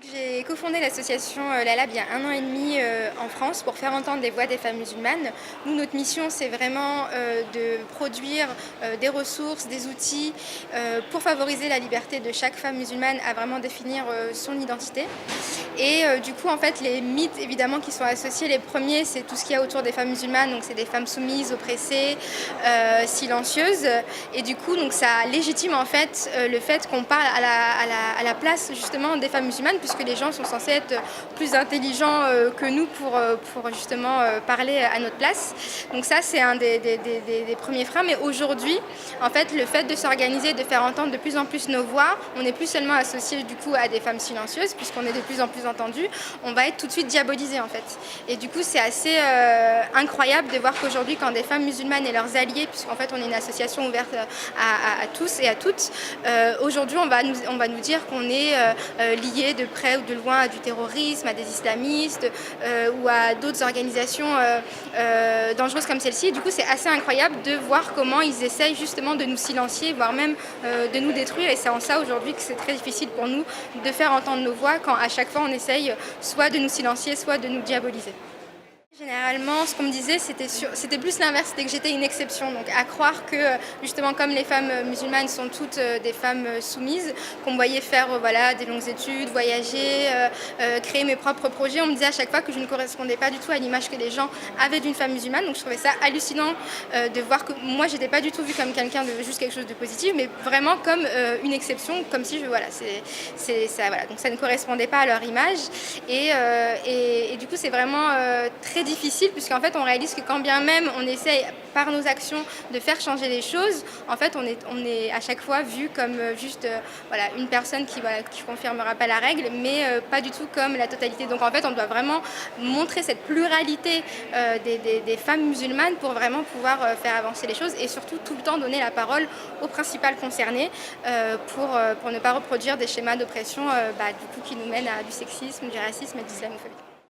J'ai cofondé l'association Lalab il y a 1 an et demi en France pour faire entendre les voix des femmes musulmanes. Nous, notre mission, c'est vraiment de produire des ressources, des outils pour favoriser la liberté de chaque femme musulmane à vraiment définir son identité. Et du coup, en fait, les mythes évidemment qui sont associés, les premiers, c'est tout ce qu'il y a autour des femmes musulmanes, donc c'est des femmes soumises, oppressées, silencieuses. Et du coup, donc ça légitime en fait le fait qu'on parle à la place justement des femmes musulmanes, puisque les gens sont censés être plus intelligents que nous pour justement parler à notre place. Donc ça, c'est un des premiers freins. Mais aujourd'hui, en fait, le fait de s'organiser, de faire entendre de plus en plus nos voix, on n'est plus seulement associé du coup à des femmes silencieuses, puisqu'on est de plus en plus entendu, on va être tout de suite diabolisé en fait. Et du coup, c'est assez incroyable de voir qu'aujourd'hui, quand des femmes musulmanes et leurs alliés, puisqu'en fait, on est une association ouverte à tous et à toutes, aujourd'hui, on va nous dire qu'on est liés de près ou de loin à du terrorisme, à des islamistes ou à d'autres organisations dangereuses comme celle-ci. Et du coup, c'est assez incroyable de voir comment ils essayent justement de nous silencier, voire même de nous détruire. Et c'est en ça aujourd'hui que c'est très difficile pour nous de faire entendre nos voix quand à chaque fois on essaye soit de nous silencier, soit de nous diaboliser. Généralement, ce qu'on me disait, c'était plus l'inverse, c'était que j'étais une exception. Donc à croire que, justement, comme les femmes musulmanes sont toutes des femmes soumises, qu'on me voyait faire voilà, des longues études, voyager, créer mes propres projets, on me disait à chaque fois que je ne correspondais pas du tout à l'image que les gens avaient d'une femme musulmane. Donc je trouvais ça hallucinant de voir que moi, je n'étais pas du tout vue comme quelqu'un de juste quelque chose de positif, mais vraiment comme une exception, comme si voilà, ça, voilà. Donc ça ne correspondait pas à leur image. Et du coup, c'est vraiment très difficile, puisqu'en fait on réalise que quand bien même on essaye par nos actions de faire changer les choses, en fait on est à chaque fois vu comme juste voilà, une personne qui confirmera pas la règle, mais pas du tout comme la totalité. Donc en fait on doit vraiment montrer cette pluralité des femmes musulmanes pour vraiment pouvoir faire avancer les choses, et surtout tout le temps donner la parole aux principales concernées pour ne pas reproduire des schémas d'oppression du coup, qui nous mènent à du sexisme, du racisme et de l'islamophobie.